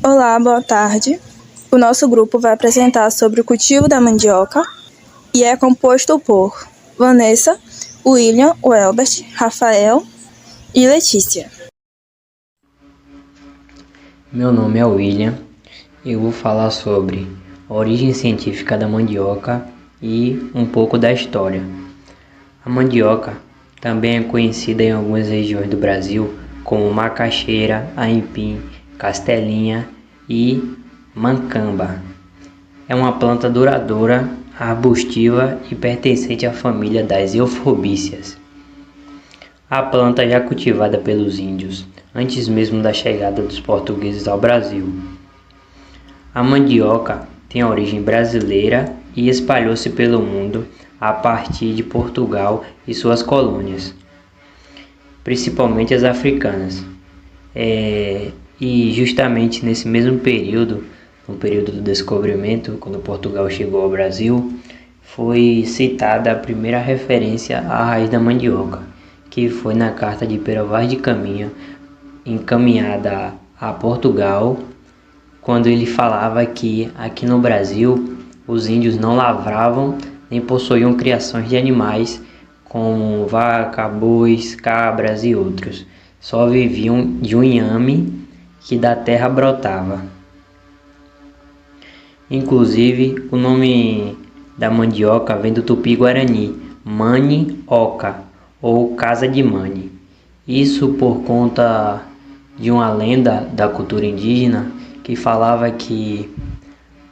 Olá, boa tarde. O nosso grupo vai apresentar sobre o cultivo da mandioca e é composto por Vanessa, William, Welbert, Rafael e Letícia. Meu nome é William e eu vou falar sobre a origem científica da mandioca e um pouco da história. A mandioca também é conhecida em algumas regiões do Brasil como macaxeira, aipim, castelinha e mancamba. É uma planta duradoura, arbustiva e pertencente à família das eufobíceas. A planta já cultivada pelos índios antes mesmo da chegada dos portugueses ao Brasil. A mandioca tem origem brasileira e espalhou-se pelo mundo a partir de Portugal e suas colônias, principalmente as africanas. E justamente nesse mesmo período, no período do descobrimento, quando Portugal chegou ao Brasil, foi citada a primeira referência à raiz da mandioca, que foi na carta de Pero Vaz de Caminha, encaminhada a Portugal, quando ele falava que aqui no Brasil os índios não lavravam nem possuíam criações de animais como vaca, bois, cabras e outros. Só viviam de um inhame que da terra brotava. Inclusive, o nome da mandioca vem do tupi-guarani, mani-oca, ou casa de mani. Isso por conta de uma lenda da cultura indígena que falava que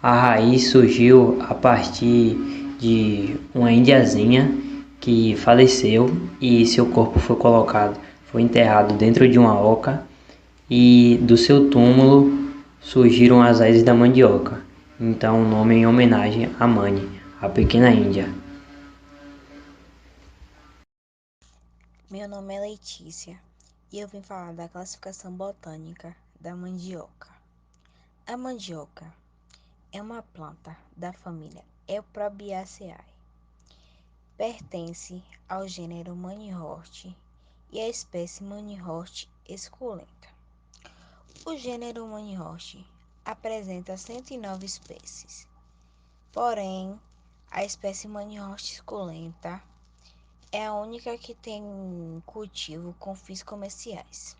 a raiz surgiu a partir de uma indiazinha que faleceu e seu corpo foi enterrado dentro de uma oca, e do seu túmulo surgiram as raízes da mandioca. Então o nome é em homenagem a Mani, a pequena índia. Meu nome é Letícia e eu vim falar da classificação botânica da mandioca. A mandioca é uma planta da família Euprobiaceae. Pertence ao gênero Manihorte e à espécie Manihorte esculenta. O gênero Manihorte apresenta 109 espécies, porém a espécie Manihorte esculenta é a única que tem cultivo com fins comerciais,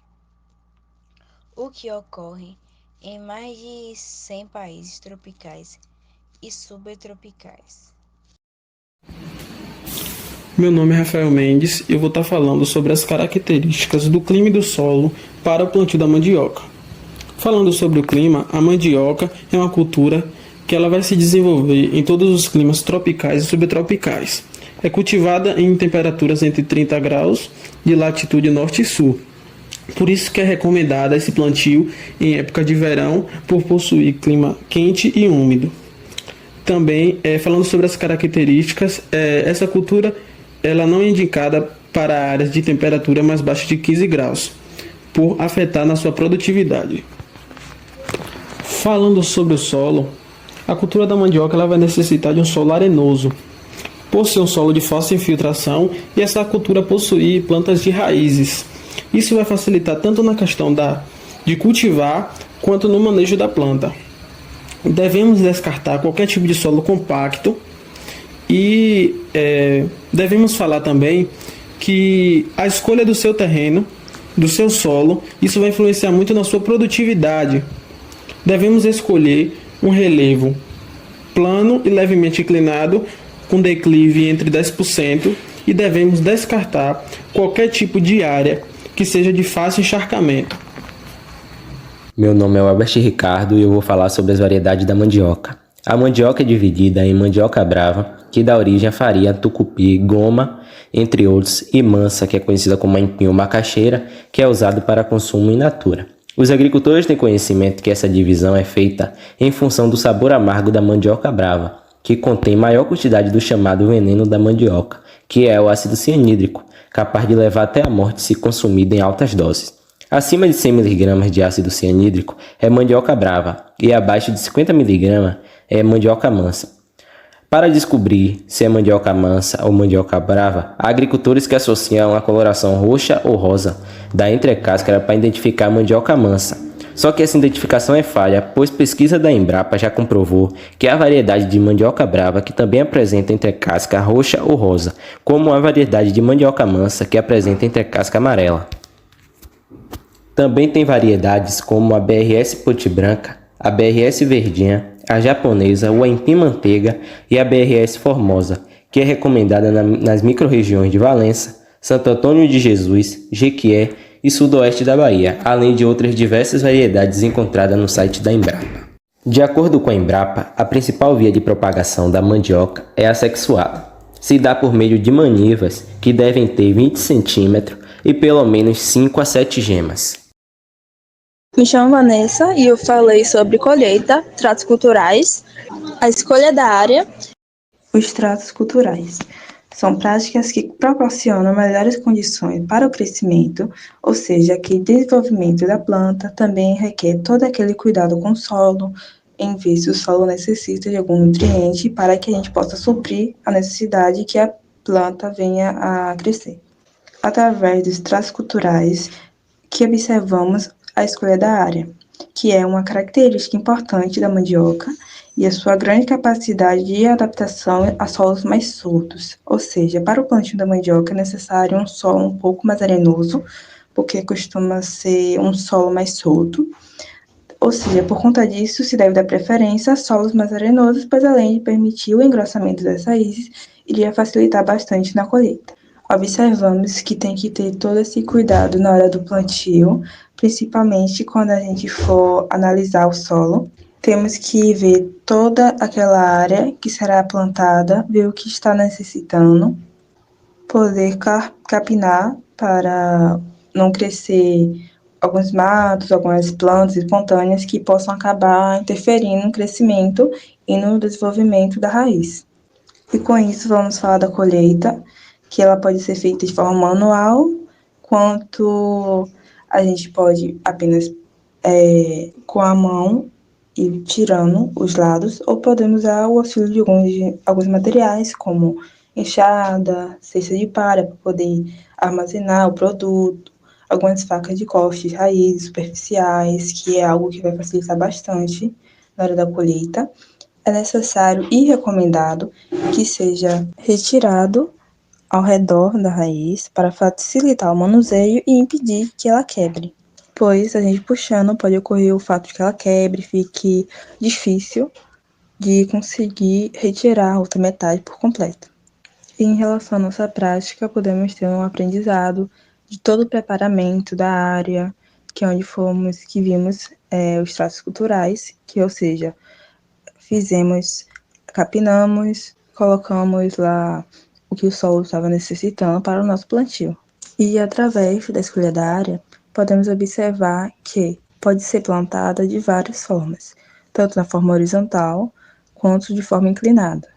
o que ocorre em mais de 100 países tropicais e subtropicais. Meu nome é Rafael Mendes e eu vou estar falando sobre as características do clima e do solo para o plantio da mandioca. Falando sobre o clima, a mandioca é uma cultura que ela vai se desenvolver em todos os climas tropicais e subtropicais. É cultivada em temperaturas entre 30 graus de latitude norte e sul. Por isso que é recomendada esse plantio em época de verão, por possuir clima quente e úmido. Também, falando sobre as características, essa cultura ela não é indicada para áreas de temperatura mais baixa de 15 graus, por afetar na sua produtividade. Falando sobre o solo, a cultura da mandioca ela vai necessitar de um solo arenoso, por ser um solo de fácil infiltração e essa cultura possuir plantas de raízes. Isso vai facilitar tanto na questão de cultivar, quanto no manejo da planta. Devemos descartar qualquer tipo de solo compacto e devemos falar também que a escolha do seu terreno, do seu solo, isso vai influenciar muito na sua produtividade. Devemos escolher um relevo plano e levemente inclinado, com declive entre 10%, e devemos descartar qualquer tipo de área que seja de fácil encharcamento. Meu nome é Albert Ricardo e eu vou falar sobre as variedades da mandioca. A mandioca é dividida em mandioca brava, que dá origem à farinha, tucupi, goma, entre outros, e mansa, que é conhecida como aipim ou macaxeira, que é usado para consumo in natura. Os agricultores têm conhecimento que essa divisão é feita em função do sabor amargo da mandioca brava, que contém maior quantidade do chamado veneno da mandioca, que é o ácido cianídrico, capaz de levar até a morte se consumido em altas doses. Acima de 100 mg de ácido cianídrico é mandioca brava e abaixo de 50 mg é mandioca mansa. Para descobrir se é mandioca mansa ou mandioca brava, há agricultores que associam a coloração roxa ou rosa da entrecáscara para identificar a mandioca mansa. Só que essa identificação é falha, pois pesquisa da Embrapa já comprovou que há variedade de mandioca brava que também apresenta entrecasca roxa ou rosa, como a variedade de mandioca mansa que apresenta entrecasca amarela. Também tem variedades como a BRS Ponte Branca, a BRS Verdinha, a japonesa, o Aipim Manteiga e a BRS Formosa, que é recomendada nas microrregiões de Valença, Santo Antônio de Jesus, Jequié e sudoeste da Bahia, além de outras diversas variedades encontradas no site da Embrapa. De acordo com a Embrapa, a principal via de propagação da mandioca é a sexuada. Se dá por meio de manivas, que devem ter 20 centímetros e pelo menos 5 a 7 gemas. Me chamo Vanessa e eu falei sobre colheita, tratos culturais, a escolha da área. Os tratos culturais são práticas que proporcionam melhores condições para o crescimento, ou seja, que o desenvolvimento da planta também requer todo aquele cuidado com o solo, em ver se o solo necessita de algum nutriente para que a gente possa suprir a necessidade que a planta venha a crescer. Através dos tratos culturais que observamos a escolha da área, que é uma característica importante da mandioca, e a sua grande capacidade de adaptação a solos mais soltos. Ou seja, para o plantio da mandioca é necessário um solo um pouco mais arenoso, porque costuma ser um solo mais solto. Ou seja, por conta disso, se deve dar preferência a solos mais arenosos, pois além de permitir o engrossamento das raízes, iria facilitar bastante na colheita. Observamos que tem que ter todo esse cuidado na hora do plantio, principalmente quando a gente for analisar o solo. Temos que ver toda aquela área que será plantada, ver o que está necessitando, poder capinar para não crescer alguns matos, algumas plantas espontâneas que possam acabar interferindo no crescimento e no desenvolvimento da raiz. E com isso vamos falar da colheita, que ela pode ser feita de forma manual, quanto a gente pode apenas com a mão e tirando os lados, ou podemos usar o auxílio de alguns materiais, como enxada, cesta de palha, para poder armazenar o produto, algumas facas de corte de raízes superficiais, que é algo que vai facilitar bastante na hora da colheita. É necessário e recomendado que seja retirado ao redor da raiz para facilitar o manuseio e impedir que ela quebre, pois a gente puxando pode ocorrer o fato de que ela quebre, fique difícil de conseguir retirar a outra metade por completo. E em relação à nossa prática, podemos ter um aprendizado de todo o preparamento da área, que é onde que vimos os tratos culturais, que ou seja, capinamos, colocamos lá o que o solo estava necessitando para o nosso plantio. E através da escolha da área, podemos observar que pode ser plantada de várias formas, tanto na forma horizontal quanto de forma inclinada.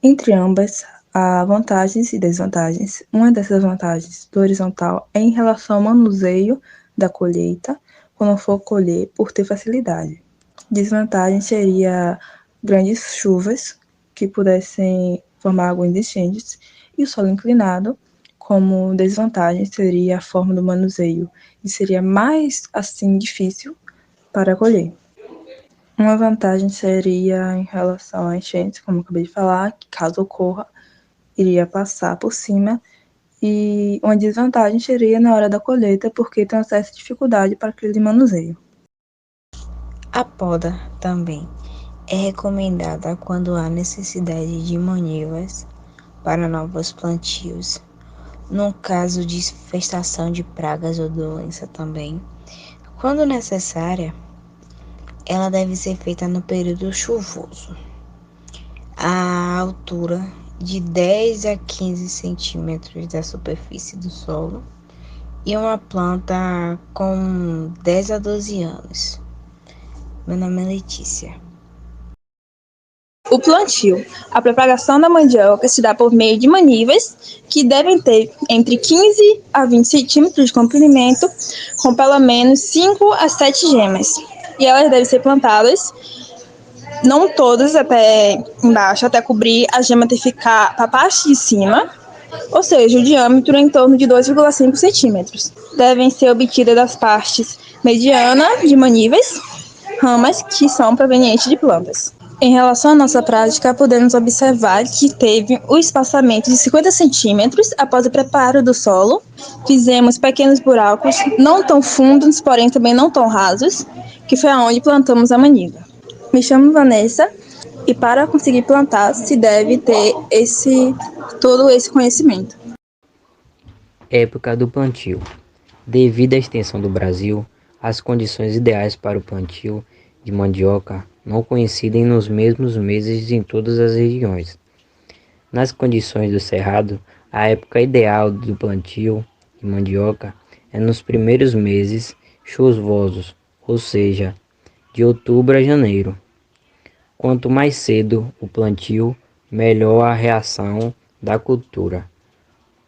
Entre ambas, há vantagens e desvantagens. Uma dessas vantagens do horizontal é em relação ao manuseio da colheita, quando for colher, por ter facilidade. Desvantagem seria grandes chuvas que pudessem formar alguns enchentes, e o solo inclinado, como desvantagem, seria a forma do manuseio, e seria mais, assim, difícil para colher. Uma vantagem seria em relação a enchentes, como eu acabei de falar, que caso ocorra, iria passar por cima, e uma desvantagem seria na hora da colheita, porque tem uma certa dificuldade para aquele manuseio. A poda também é recomendada quando há necessidade de manivas para novos plantios. No caso de infestação de pragas ou doença também, quando necessária, ela deve ser feita no período chuvoso. A altura de 10 a 15 centímetros da superfície do solo e uma planta com 10 a 12 anos. Meu nome é Letícia. O plantio. A propagação da mandioca se dá por meio de manivas, que devem ter entre 15 a 20 centímetros de comprimento, com pelo menos 5 a 7 gemas. E elas devem ser plantadas, não todas até embaixo, até cobrir a gema ter que ficar para a parte de cima, ou seja, o diâmetro é em torno de 2,5 centímetros. Devem ser obtidas das partes mediana de maníveis, ramas que são provenientes de plantas. Em relação à nossa prática, podemos observar que teve o espaçamento de 50 centímetros após o preparo do solo. Fizemos pequenos buracos, não tão fundos, porém também não tão rasos, que foi aonde plantamos a maniva. Me chamo Vanessa e para conseguir plantar se deve ter todo esse conhecimento. Época do plantio. Devido à extensão do Brasil, as condições ideais para o plantio de mandioca não coincidem nos mesmos meses em todas as regiões. Nas condições do Cerrado, a época ideal do plantio de mandioca é nos primeiros meses chuvosos, ou seja, de outubro a janeiro. Quanto mais cedo o plantio, melhor a reação da cultura.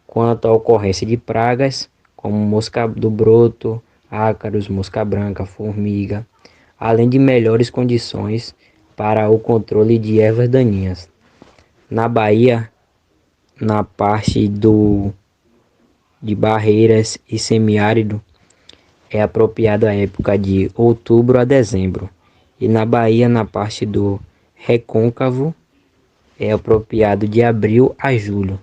Quanto à ocorrência de pragas, como mosca do broto, ácaros, mosca branca, formiga, além de melhores condições para o controle de ervas daninhas. Na Bahia, na parte de barreiras e semiárido, é apropriada a época de outubro a dezembro. E na Bahia, na parte do recôncavo, é apropriado de abril a julho.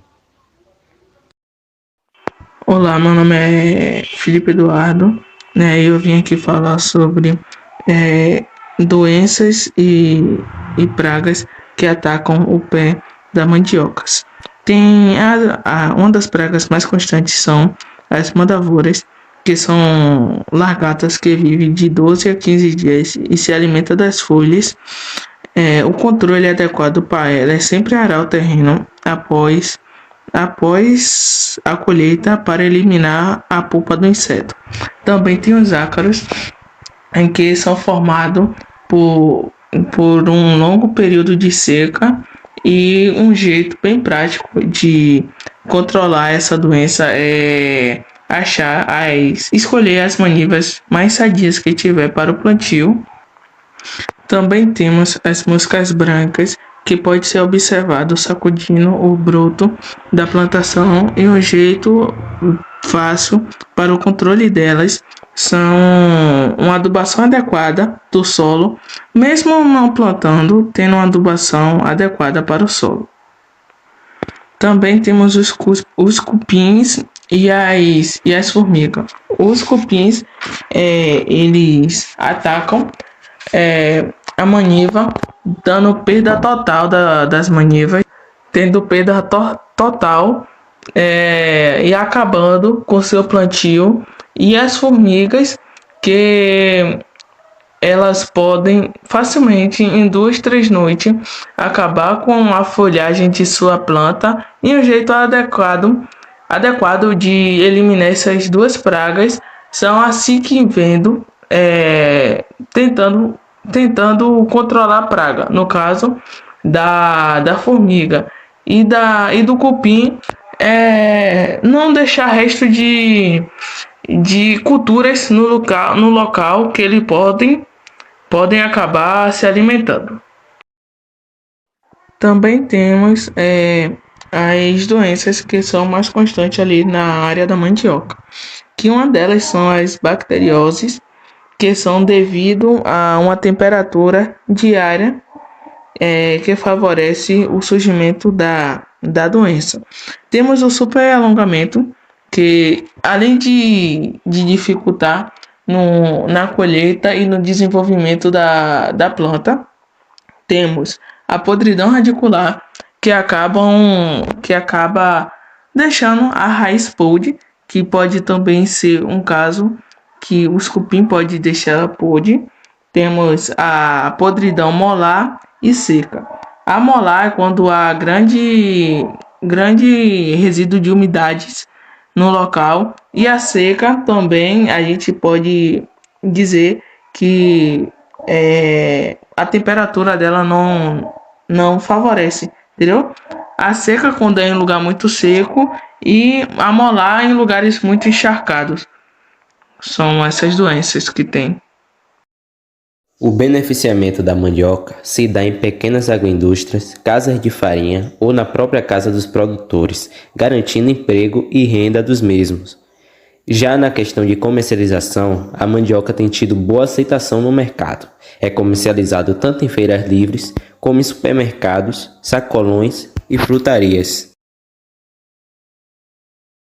Olá, meu nome é Felipe Eduardo, né? Eu vim aqui falar sobre doenças e pragas que atacam o pé da mandioca. Tem uma das pragas mais constantes são as mandavouras, que são lagartas que vivem de 12 a 15 dias e se alimentam das folhas. O controle adequado para ela é sempre arar o terreno após a colheita para eliminar a pulpa do inseto. Também tem os ácaros, em que são formados por um longo período de seca, e um jeito bem prático de controlar essa doença é escolher as manivas mais sadias que tiver para o plantio. Também temos as moscas brancas, que pode ser observado sacudindo o broto da plantação, e um jeito fácil para o controle delas são uma adubação adequada do solo, mesmo não plantando, tendo uma adubação adequada para o solo. Também temos os cupins e as formigas. Os cupins, eles atacam a maniva, dando perda total das manivas, tendo perda total e acabando com seu plantio. E as formigas, que elas podem facilmente, em 2-3 noites, acabar com a folhagem de sua planta, e um jeito adequado de eliminar essas duas pragas são assim que vendo, tentando controlar a praga, no caso da formiga e do cupim, não deixar resto de culturas no local que eles podem acabar se alimentando. Também temos as doenças que são mais constantes ali na área da mandioca, que uma delas são as bacterioses, que são devido a uma temperatura diária que favorece o surgimento da doença. Temos o superalongamento, que além de dificultar na colheita e no desenvolvimento da planta, temos a podridão radicular, que acaba deixando a raiz podre, que pode também ser um caso que os cupim pode deixar ela podre. Temos a podridão molar e seca. A molar é quando há grande resíduo de umidades no local, e a seca também a gente pode dizer que a temperatura dela não favorece, entendeu? A seca quando é em lugar muito seco, e a molar em lugares muito encharcados. São essas doenças que tem. O beneficiamento da mandioca se dá em pequenas agroindústrias, casas de farinha ou na própria casa dos produtores, garantindo emprego e renda dos mesmos. Já na questão de comercialização, a mandioca tem tido boa aceitação no mercado. É comercializado tanto em feiras livres, como em supermercados, sacolões e frutarias.